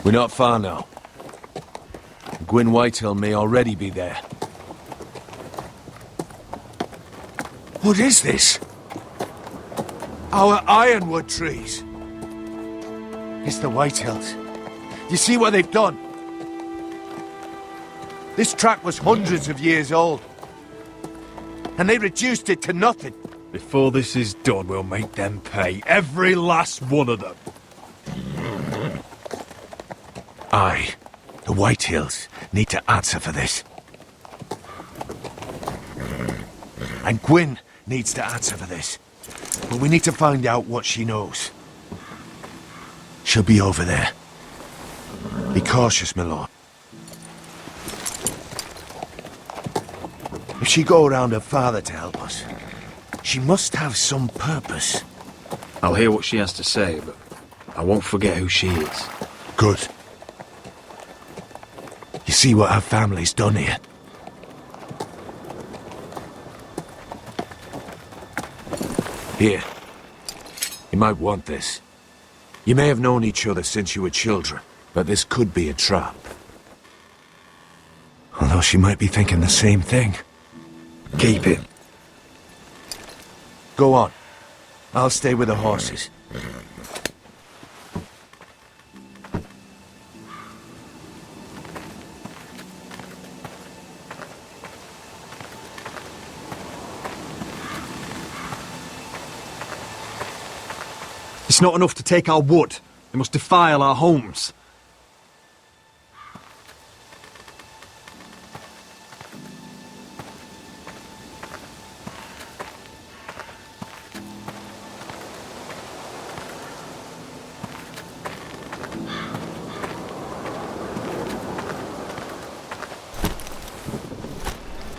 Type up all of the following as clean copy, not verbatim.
We're not far now. Gwyn Whitehill may already be there. What is this? Our ironwood trees. It's the Whitehills. You see what they've done? This track was hundreds of years old. And they reduced it to nothing. Before this is done, we'll make them pay. Every last one of them. Aye. The Whitehills need to answer for this. And Gwyn needs to answer for this. But we need to find out what she knows. She'll be over there. Be cautious, my lord. If she go around her father to help us, she must have some purpose. I'll hear what she has to say, but I won't forget who she is. Good. You see what our family's done here? Here. You might want this. You may have known each other since you were children, but this could be a trap. Although she might be thinking the same thing. Keep it. Go on. I'll stay with the horses. It's not enough to take our wood. They must defile our homes.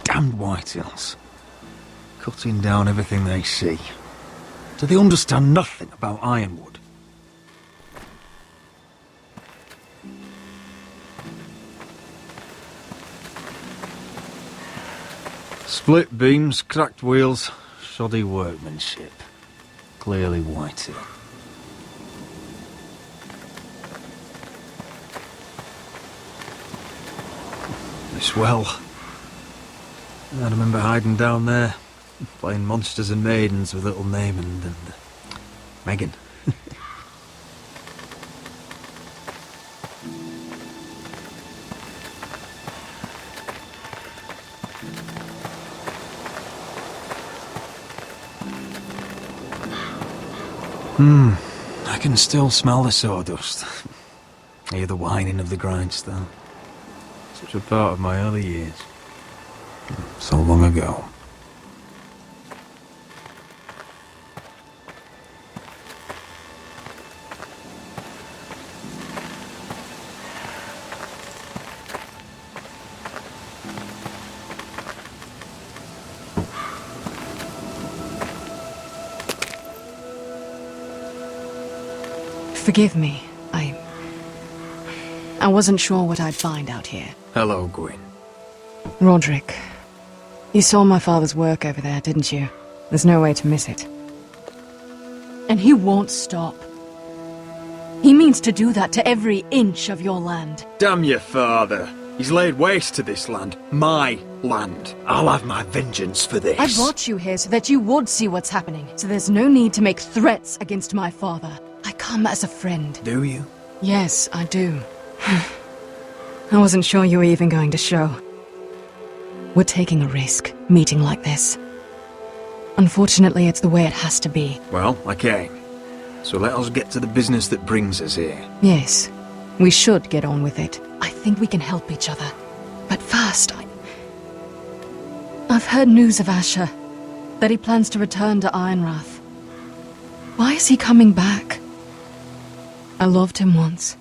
Damned Whitehills. Cutting down everything they see. Do they understand nothing about ironwood? Split beams, cracked wheels, shoddy workmanship. Clearly Whitehill. This well. I remember hiding down there, playing monsters and maidens with little Naaman and Megan. I can still smell the sawdust. Hear the whining of the grindstone. Such a part of my early years. So long ago. Forgive me. I wasn't sure what I'd find out here. Hello, Gwyn. Roderick, you saw my father's work over there, didn't you? There's no way to miss it. And he won't stop. He means to do that to every inch of your land. Damn your father. He's laid waste to this land. My land. I'll have my vengeance for this. I brought you here so that you would see what's happening. So there's no need to make threats against my father. I come as a friend. Do you? Yes, I do. I wasn't sure you were even going to show. We're taking a risk, meeting like this. Unfortunately, it's the way it has to be. Well, I came. So let us get to the business that brings us here. Yes, we should get on with it. I think we can help each other. But first, I've heard news of Asher. That he plans to return to Ironrath. Why is he coming back? I loved him once.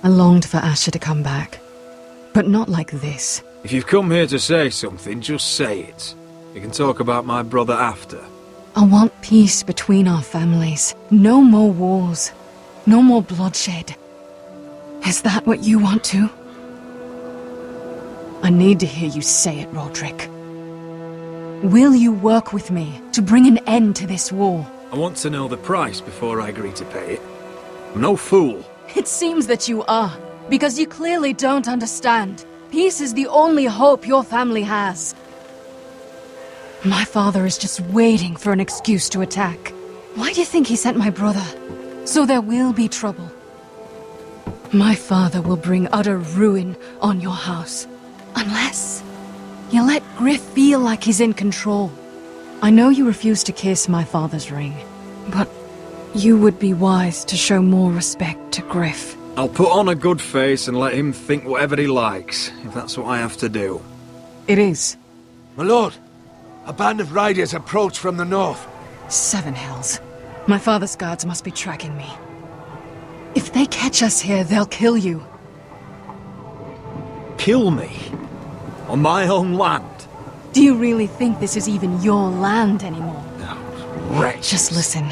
I longed for Asher to come back. But not like this. If you've come here to say something, just say it. We can talk about my brother after. I want peace between our families. No more wars. No more bloodshed. Is that what you want too? I need to hear you say it, Roderick. Will you work with me to bring an end to this war? I want to know the price before I agree to pay it. I'm no fool. It seems that you are, because you clearly don't understand. Peace is the only hope your family has. My father is just waiting for an excuse to attack. Why do you think he sent my brother? So there will be trouble. My father will bring utter ruin on your house. Unless you let Griff feel like he's in control. I know you refuse to kiss my father's ring, but you would be wise to show more respect to Griff. I'll put on a good face and let him think whatever he likes, if that's what I have to do. It is. My lord, a band of riders approach from the north. 7 hells. My father's guards must be tracking me. If they catch us here, they'll kill you. Kill me? On my own land? Do you really think this is even your land anymore? No, wretch. Just listen.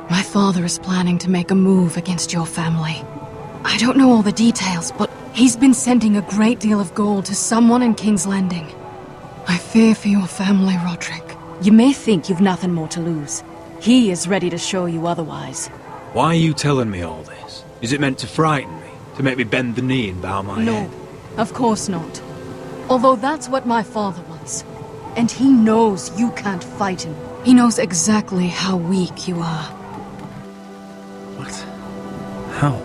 My father is planning to make a move against your family. I don't know all the details, but he's been sending a great deal of gold to someone in King's Landing. I fear for your family, Roderick. You may think you've nothing more to lose. He is ready to show you otherwise. Why are you telling me all this? Is it meant to frighten me? To make me bend the knee and bow my head? No, of course not. Although that's what my father wants. And he knows you can't fight him. He knows exactly how weak you are. What? How?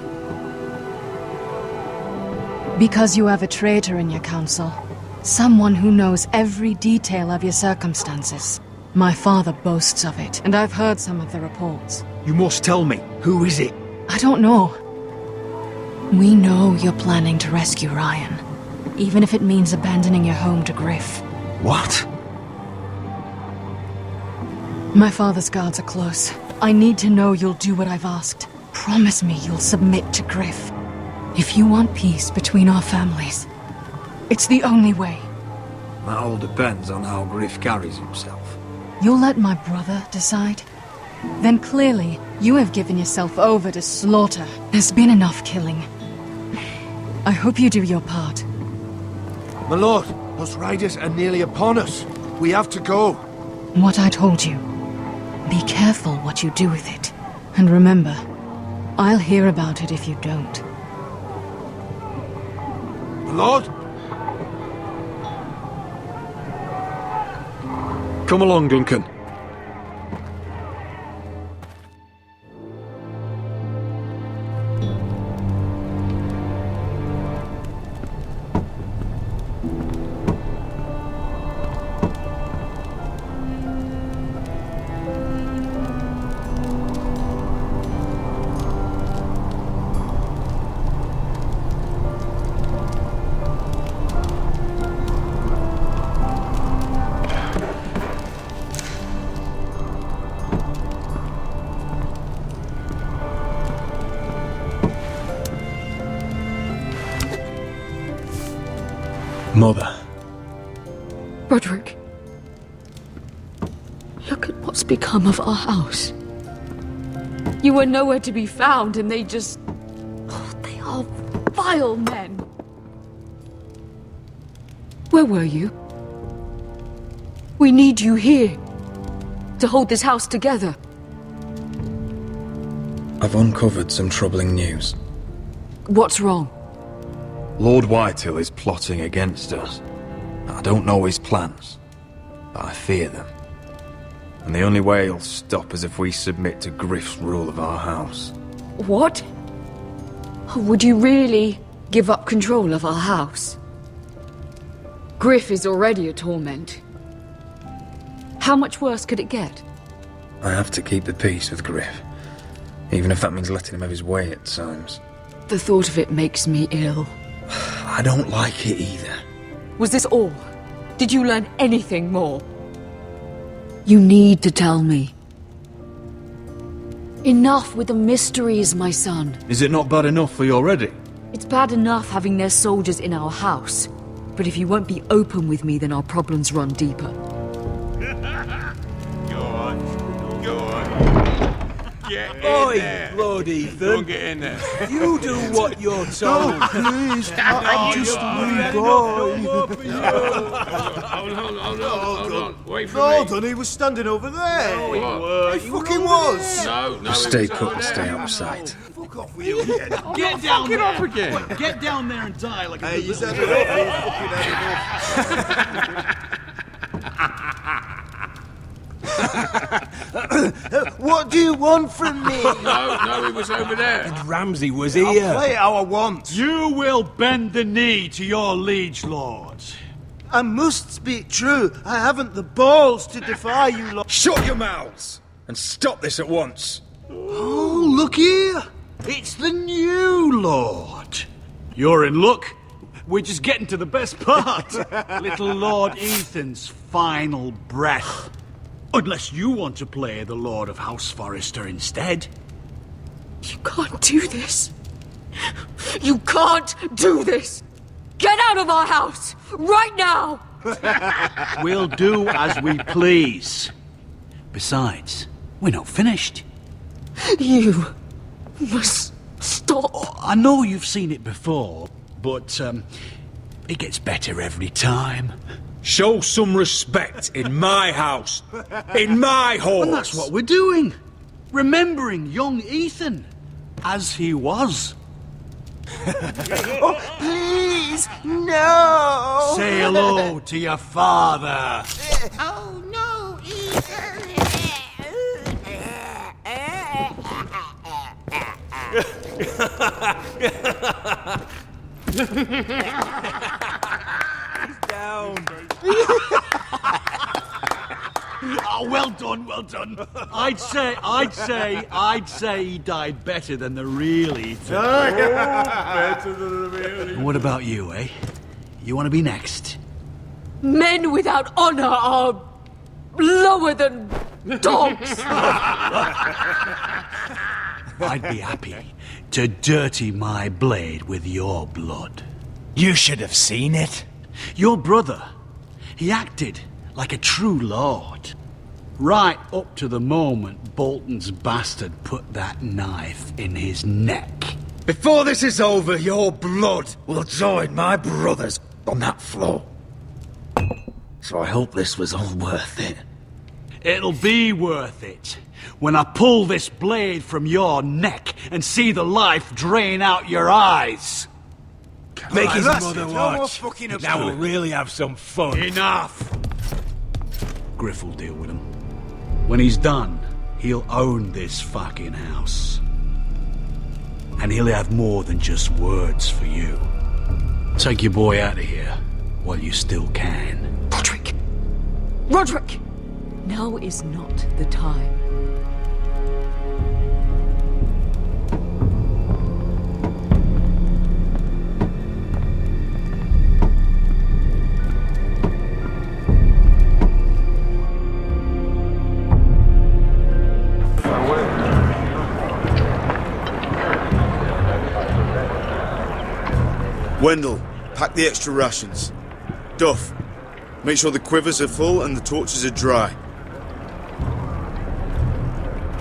Because you have a traitor in your council. Someone who knows every detail of your circumstances. My father boasts of it, and I've heard some of the reports. You must tell me. Who is it? I don't know. We know you're planning to rescue Ryan. Even if it means abandoning your home to Griff. What? My father's guards are close. I need to know you'll do what I've asked. Promise me you'll submit to Griff. If you want peace between our families, it's the only way. That all depends on how Griff carries himself. You'll let my brother decide? Then clearly, you have given yourself over to slaughter. There's been enough killing. I hope you do your part. My lord, those riders are nearly upon us. We have to go. What I told you. Be careful what you do with it. And remember, I'll hear about it if you don't. My lord? Come along, Duncan. Mother. Roderick. Look at what's become of our house. You were nowhere to be found, and they just... Oh, they are vile men. Where were you? We need you here. To hold this house together. I've uncovered some troubling news. What's wrong? Lord Whitehill is plotting against us. I don't know his plans, but I fear them. And the only way he'll stop is if we submit to Griff's rule of our house. What? Would you really give up control of our house? Griff is already a torment. How much worse could it get? I have to keep the peace with Griff, even if that means letting him have his way at times. The thought of it makes me ill. I don't like it either. Was this all? Did you learn anything more? You need to tell me. Enough with the mysteries, my son. Is it not bad enough for you already? It's bad enough having their soldiers in our house. But if you won't be open with me, then our problems run deeper. Go on. Go on. Get in there. Lord Ethan. Go get in there. You do what you're told. Please, I'm just a wee boy. Hold on. Wait for Hold me. on, he was standing over there. What? He fucking was. No, Just stay put and stay out of sight. Fuck off with you again. Get down there. off again. Get down there and die like a Hey, good you little said enough. What do you want from me? No, he was over there. Ramsay was I'll here. play it how I want. You will bend the knee to your liege lord. I must speak true. I haven't the balls to defy you lot. Shut your mouths and stop this at once. Oh, look here. It's the new lord. You're in luck. We're just getting to the best part. Little Lord Ethan's final breath. Unless you want to play the Lord of House Forrester instead. You can't do this. You can't do this. Get out of our house, right now! We'll do as we please. Besides, we're not finished. You must stop. I know you've seen it before, but it gets better every time. Show some respect in my house. In my hall. And that's what we're doing. Remembering young Ethan as he was. Please, no! Say hello to your father. Oh no, Ethan! Oh, well done, well done. I'd say he died better than the real Ethan. And what about you, eh? You want to be next? Men without honor are lower than dogs. I'd be happy to dirty my blade with your blood. You should have seen it. Your brother, he acted like a true lord. Right up to the moment Bolton's bastard put that knife in his neck. Before this is over, your blood will join my brother's on that floor. So I hope this was all worth it. It'll be worth it when I pull this blade from your neck and see the life drain out your eyes. Make his that's mother it. watch. No more fucking Now we'll really have some fun. Enough! Griff will deal with him. When he's done, he'll own this fucking house. And he'll have more than just words for you. Take your boy out of here while you still can. Roderick! Roderick! Now is not the time. Wendell, pack the extra rations. Duff, make sure the quivers are full and the torches are dry.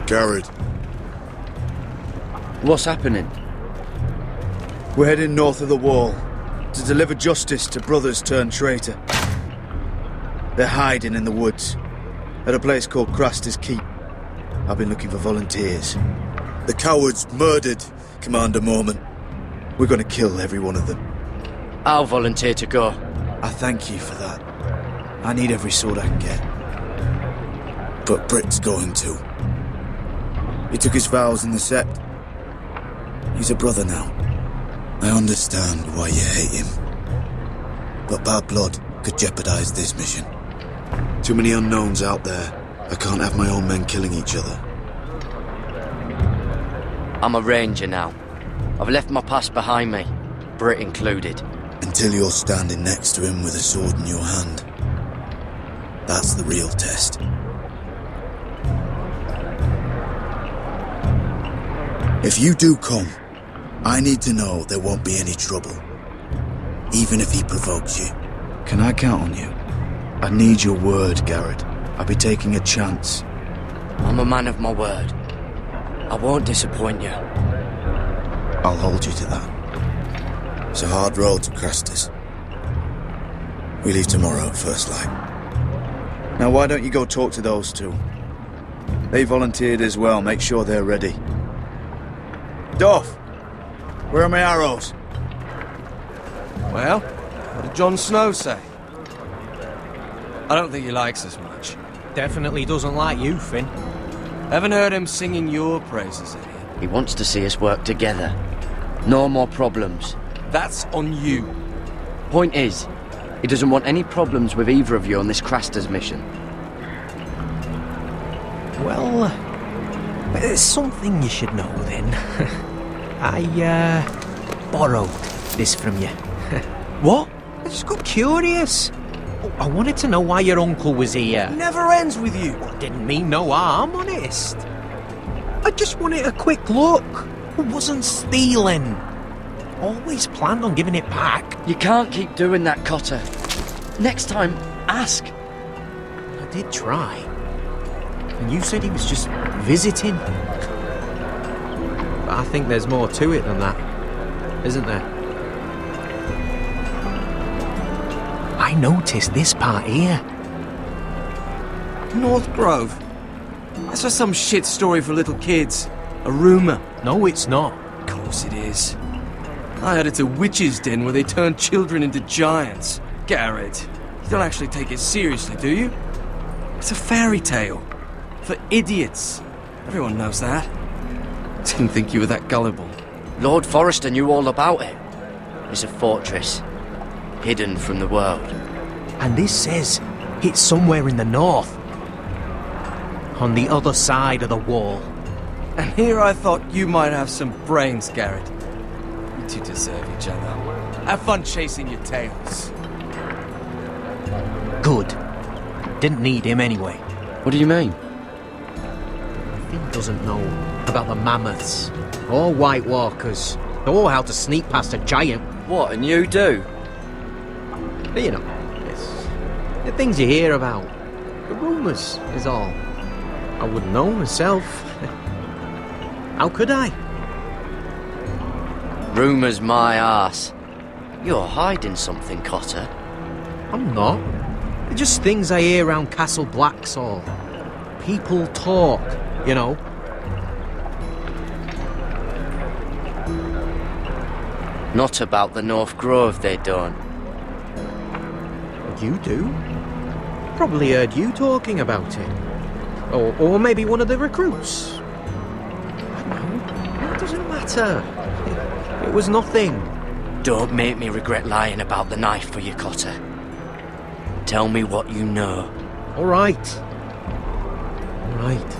Garrett. What's happening? We're heading north of the wall to deliver justice to brothers turned traitor. They're hiding in the woods at a place called Craster's Keep. I've been looking for volunteers. The cowards murdered Commander Mormont. We're going to kill every one of them. I'll volunteer to go. I thank you for that. I need every sword I can get. But Britt's going too. He took his vows in the sect. He's a brother now. I understand why you hate him. But bad blood could jeopardize this mission. Too many unknowns out there. I can't have my own men killing each other. I'm a ranger now. I've left my past behind me, Britt included. Until you're standing next to him with a sword in your hand. That's the real test. If you do come, I need to know there won't be any trouble. Even if he provokes you. Can I count on you? I need your word, Garrett. I'll be taking a chance. I'm a man of my word. I won't disappoint you. I'll hold you to that. It's a hard road to Crestus. We leave tomorrow at first light. Now why don't you go talk to those two? They volunteered as well, make sure they're ready. Duff, where are my arrows? Well, what did Jon Snow say? I don't think he likes us much. Definitely doesn't like you, Finn. Haven't heard him singing your praises in here. He wants to see us work together. No more problems. That's on you. Point is, he doesn't want any problems with either of you on this Craster's mission. Well, there's something you should know then. I borrowed this from you. What? I just got curious. I wanted to know why your uncle was here. Never ends with you. Didn't mean no harm, honest. I just wanted a quick look. I wasn't stealing. Always planned on giving it back. You can't keep doing that, Cotter. Next time, ask. I did try. And you said he was just visiting. But I think there's more to it than that, isn't there? I noticed this part here. North Grove. That's just some shit story for little kids. A rumour. No, it's not. Of course it is. I heard it's a witch's den where they turn children into giants. Garrett, you don't actually take it seriously, do you? It's a fairy tale. For idiots. Everyone knows that. Didn't think you were that gullible. Lord Forrester knew all about it. It's a fortress, hidden from the world. And this says it's somewhere in the north. On the other side of the wall. And here I thought you might have some brains, Garrett. You two deserve each other. Have fun chasing your tails. Good. Didn't need him anyway. What do you mean? Finn doesn't know about the mammoths, or White Walkers, or how to sneak past a giant. What, and you do? But you know, it's the things you hear about. The rumours is all. I wouldn't know myself. How could I? Rumours my arse. You're hiding something, Cotter. I'm not. They're just things I hear around Castle Blacksall. People talk, you know. Not about the North Grove, they don't. You do? Probably heard you talking about it. Or maybe one of the recruits. I don't know. It doesn't matter. It was nothing. Don't make me regret lying about the knife for you, Cotter. Tell me what you know. All right. All right.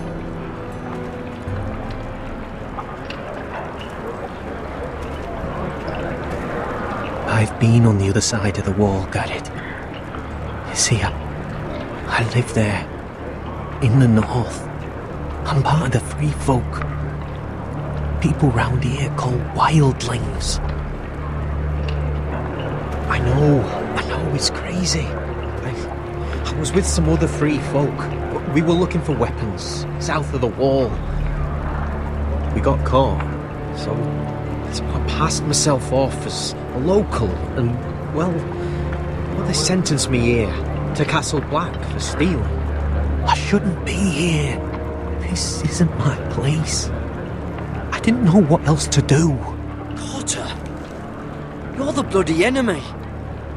I've been on the other side of the wall, Garrett. You see, I live there. In the north. I'm part of the free folk. People round here call wildlings. I know it's crazy. I was with some other free folk. We were looking for weapons, south of the wall. We got caught, so I passed myself off as a local, and, well, they sentenced me here, to Castle Black, for stealing. I shouldn't be here. This isn't my place. I didn't know what else to do. Cotter, you're the bloody enemy.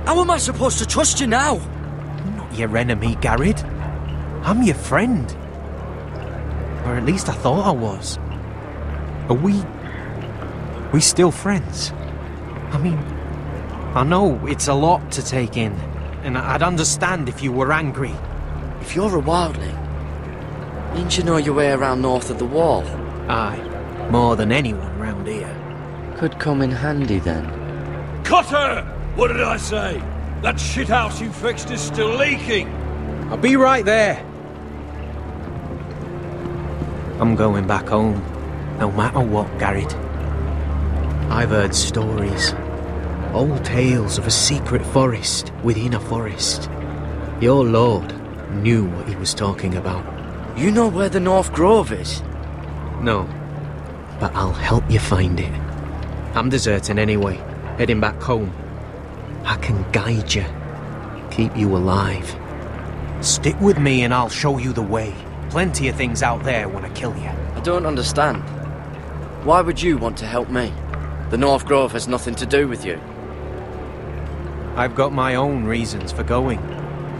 How am I supposed to trust you now? I'm not your enemy, Garrett. I'm your friend. Or at least I thought I was. Are we still friends? I mean, I know it's a lot to take in, and I'd understand if you were angry. If you're a wildling, didn't you know your way around north of the wall? Aye, more than anyone round here. Could come in handy then. Cotter! What did I say? That shithouse you fixed is still leaking. I'll be right there. I'm going back home, no matter what, Garrett. I've heard stories. Old tales of a secret forest within a forest. Your lord knew what he was talking about. You know where the North Grove is? No, but I'll help you find it. I'm deserting anyway, heading back home. I can guide you, keep you alive. Stick with me and I'll show you the way. Plenty of things out there want to kill you. I don't understand. Why would you want to help me? The North Grove has nothing to do with you. I've got my own reasons for going.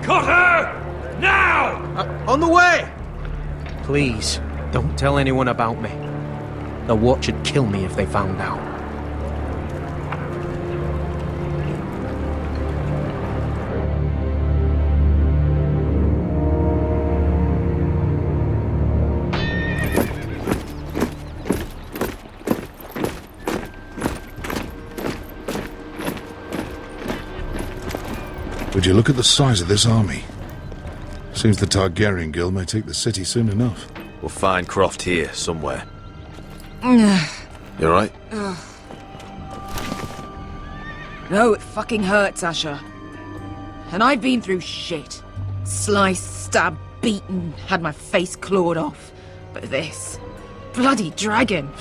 Cotter! Now! On the way! Please, don't tell anyone about me. The Watch would kill me if they found out. Would you look at the size of this army? Seems the Targaryen Guild may take the city soon enough. We'll find Croft here, somewhere. You alright? No, it fucking hurts, Asher. And I've been through shit. Sliced, stabbed, beaten, had my face clawed off. But this... bloody dragon.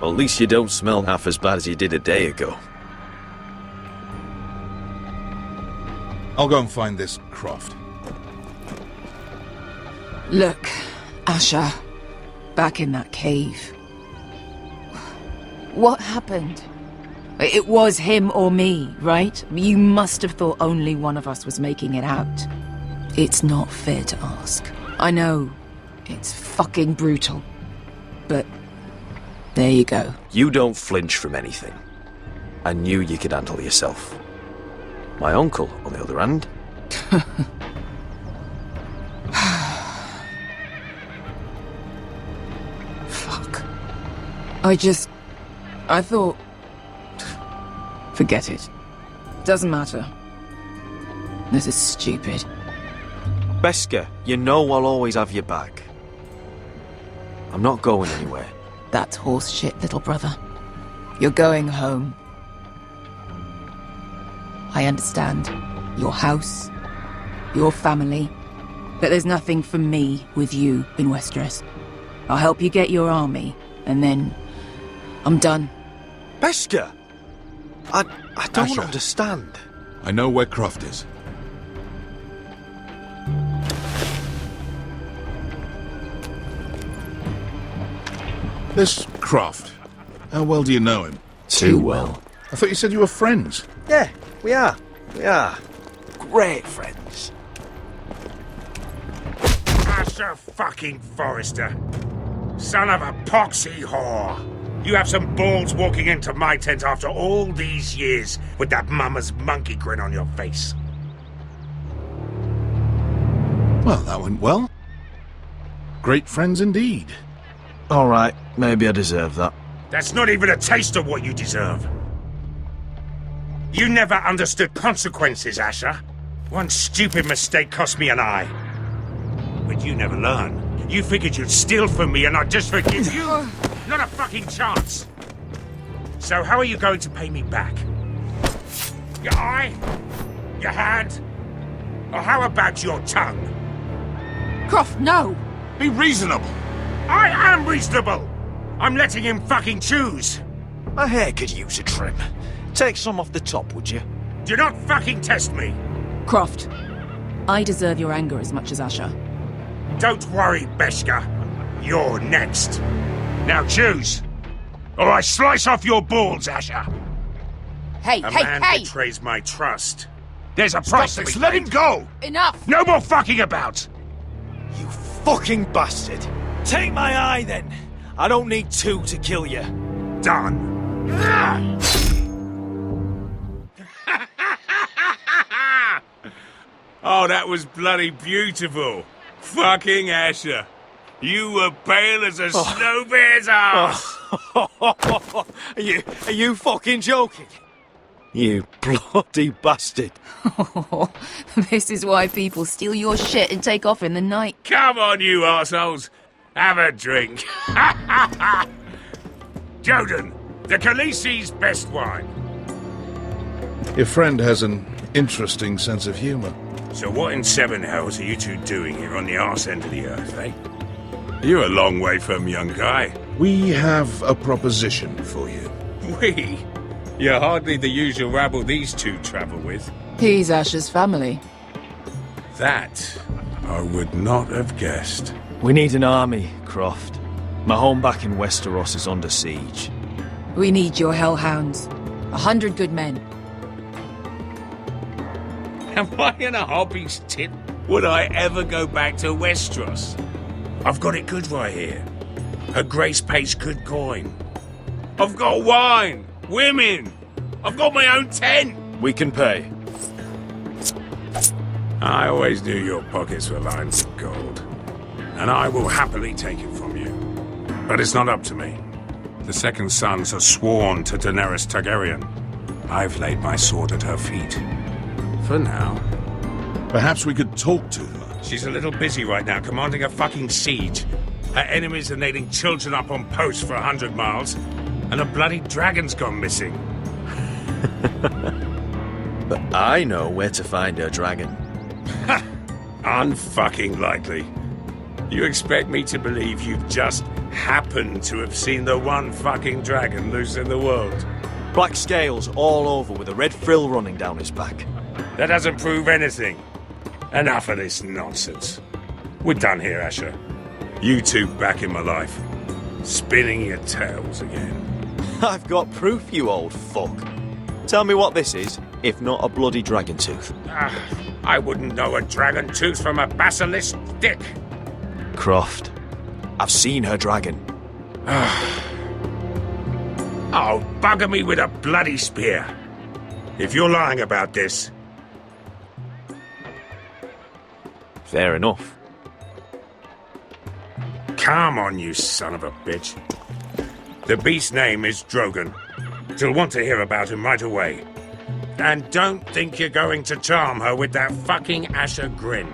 Well, at least you don't smell half as bad as you did a day ago. I'll go and find this Croft. Look, Asher. Back in that cave. What happened? It was him or me, right? You must have thought only one of us was making it out. It's not fair to ask. I know. It's fucking brutal. But... there you go. You don't flinch from anything. I knew you could handle yourself. My uncle, on the other hand... Fuck. I thought... Forget it. Doesn't matter. This is stupid. Beskha, you know I'll always have your back. I'm not going anywhere. That's horse shit, little brother. You're going home. I understand. Your house, your family. But there's nothing for me with you in Westeros. I'll help you get your army, and then... I'm done. Beskha! I don't Asher. understand. I know where Croft is. This Croft, how well do you know him? Too well. I thought you said you were friends. Yeah, we are. We are. Great friends. Asher fucking Forrester. Son of a poxy whore. You have some balls walking into my tent after all these years with that mama's monkey grin on your face. Well, that went well. Great friends indeed. Alright, maybe I deserve that. That's not even a taste of what you deserve. You never understood consequences, Asher. One stupid mistake cost me an eye. But you never learn. You figured you'd steal from me and I'd just forgive you? Not a fucking chance. So how are you going to pay me back? Your eye? Your hand? Or how about your tongue? Croft, no! Be reasonable. I am reasonable! I'm letting him fucking choose. My hair could use a trim. Take some off the top, would you? Do not fucking test me. Croft, I deserve your anger as much as Asher. Don't worry, Beskha. You're next. Now choose. Or I slice off your balls, Asher. Hey, A hey, man hey! betrays my trust. There's a price to be Let him paid. go! Enough! No more fucking about! You fucking bastard! Take my eye, then! I don't need two to kill you. Done. Oh, that was bloody beautiful. Fucking Asher. You were pale as a snow bear's ass. Are you fucking joking? You bloody bastard. This is why people steal your shit and take off in the night. Come on, you arseholes. Have a drink. Joden, the Khaleesi's best wine. Your friend has an interesting sense of humor. So what in seven hells are you two doing here on the arse end of the earth, eh? You're a long way from, young guy. We have a proposition for you. We? You're hardly the usual rabble these two travel with. He's Asher's family. That I would not have guessed. We need an army, Croft. My home back in Westeros is under siege. We need your hellhounds. 100 good men. Am I in a hobby's tit? Would I ever go back to Westeros? I've got it good right here. Her Grace pays good coin. I've got wine, women. I've got my own tent. We can pay. I always knew your pockets were lined with gold, and I will happily take it from you. But it's not up to me. The Second Sons are sworn to Daenerys Targaryen. I've laid my sword at her feet. For now. Perhaps we could talk to her. She's a little busy right now, commanding a fucking siege. Her enemies are nailing children up on posts for 100 miles, and a bloody dragon's gone missing. But I know where to find her dragon. Ha! Unfucking likely. You expect me to believe you've just happened to have seen the one fucking dragon loose in the world? Black scales all over with a red frill running down his back. That doesn't prove anything. Enough of this nonsense. We're done here, Asher. You two back in my life. Spinning your tales again. I've got proof, you old fuck. Tell me what this is, if not a bloody dragon tooth. I wouldn't know a dragon tooth from a basilisk dick. Croft, I've seen her dragon. Oh, bugger me with a bloody spear. If you're lying about this... Fair enough. Come on, you son of a bitch. The beast's name is Drogon. She'll want to hear about him right away. And don't think you're going to charm her with that fucking Asher grin.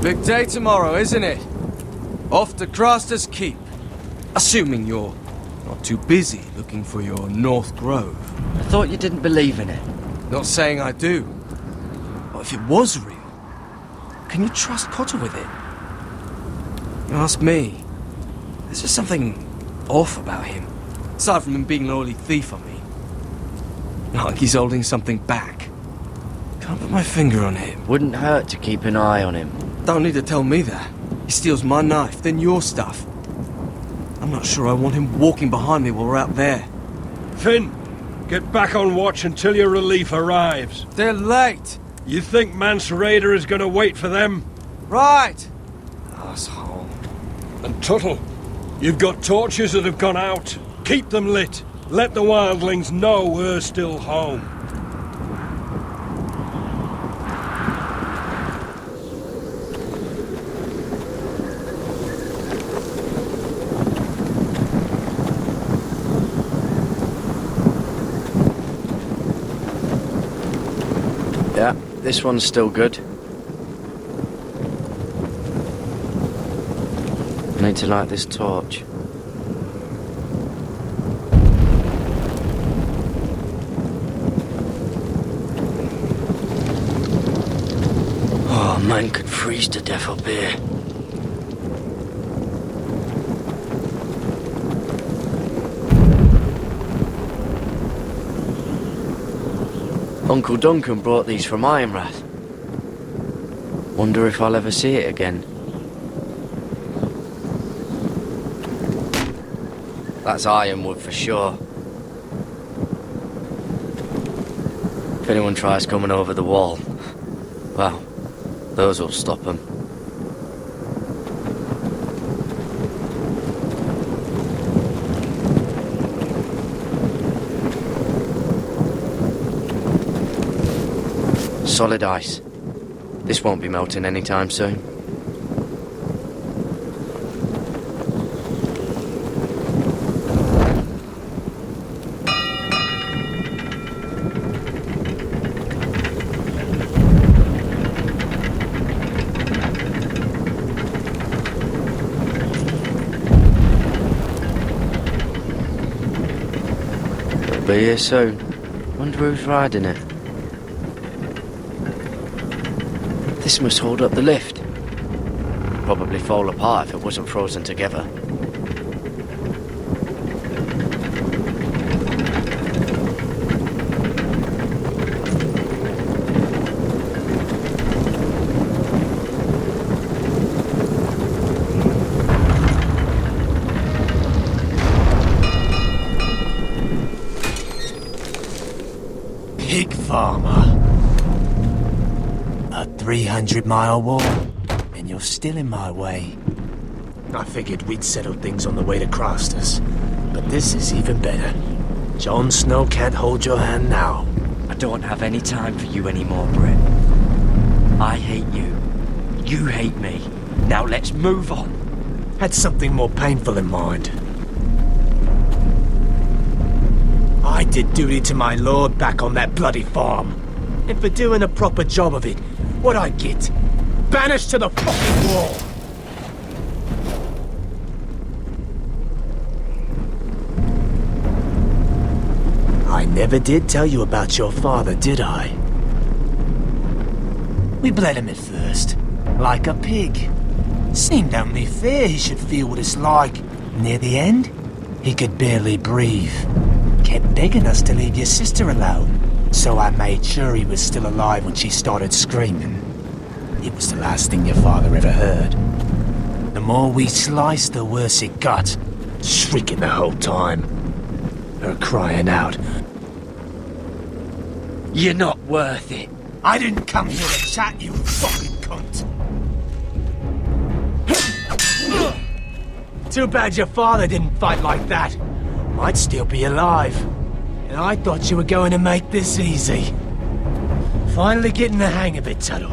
Big day tomorrow, isn't it? Off to Craster's Keep. Assuming you're not too busy looking for your North Grove. I thought you didn't believe in it. Not saying I do. But if it was real, can you trust Cotter with it? You ask me. There's just something off about him. Aside from him being an oily thief on me. Not like he's holding something back. Can't put my finger on it. Wouldn't hurt to keep an eye on him. Don't need to tell me that. He steals my knife, then your stuff. I'm not sure I want him walking behind me while we're out there. Finn, get back on watch until your relief arrives. They're late. You think Mance Rayder is going to wait for them? Right. Asshole. And Tuttle, you've got torches that have gone out. Keep them lit. Let the wildlings know we're still home. Yeah, this one's still good. I need to light this torch. Oh, man could freeze to death up here. Uncle Duncan brought these from Ironrath. Wonder if I'll ever see it again. That's ironwood for sure. If anyone tries coming over the wall, well, those will stop them. Solid ice. This won't be melting anytime soon. be here soon. Wonder who's riding it. This must hold up the lift. Probably fall apart if it wasn't frozen together. Pig farmer. A 300-mile war, and you're still in my way. I figured we'd settle things on the way to Crossters, but this is even better. Jon Snow can't hold your hand now. I don't have any time for you anymore, Britt. I hate you. You hate me. Now let's move on. Had something more painful in mind. I did duty to my lord back on that bloody farm. And for doing a proper job of it, what'd I get? Banished to the fucking wall! I never did tell you about your father, did I? We bled him at first, like a pig. Seemed only fair he should feel what it's like. Near the end, he could barely breathe. Kept begging us to leave your sister alone, so I made sure he was still alive when she started screaming. It was the last thing your father ever heard. The more we sliced, the worse it got. Shrieking the whole time. Her crying out. You're not worth it. I didn't come here to chat, you fucking cunt. Too bad your father didn't fight like that. Might still be alive. And I thought you were going to make this easy. Finally getting the hang of it, Tuttle.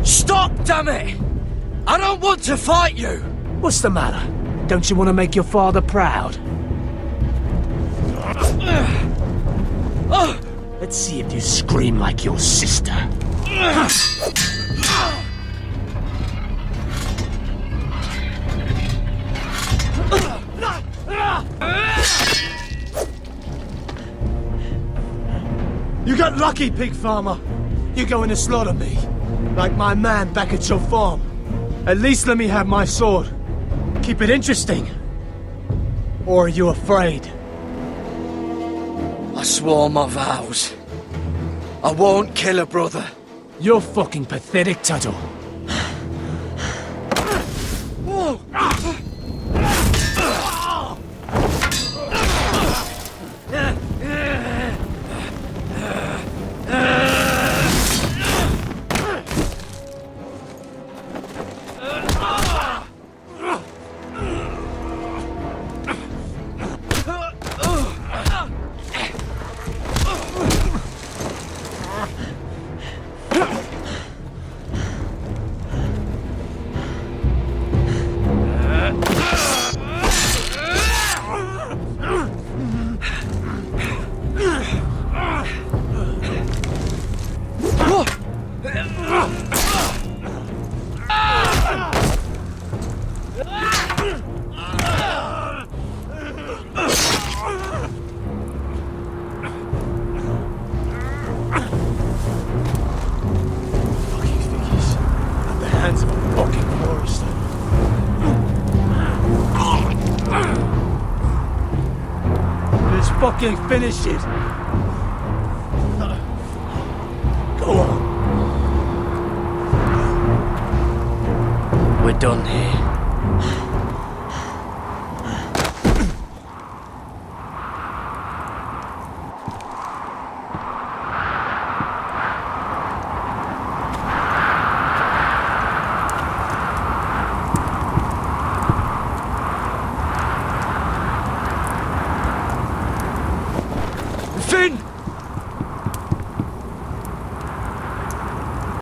Stop, damn it! I don't want to fight you! What's the matter? Don't you want to make your father proud? Let's see if you scream like your sister. You got lucky, pig farmer. You're going to slaughter me, like my man back at your farm. At least let me have my sword. Keep it interesting. Or are you afraid? I swore my vows. I won't kill a brother. You're fucking pathetic, Tuttle. Fucking finish it. Go on. We're done here.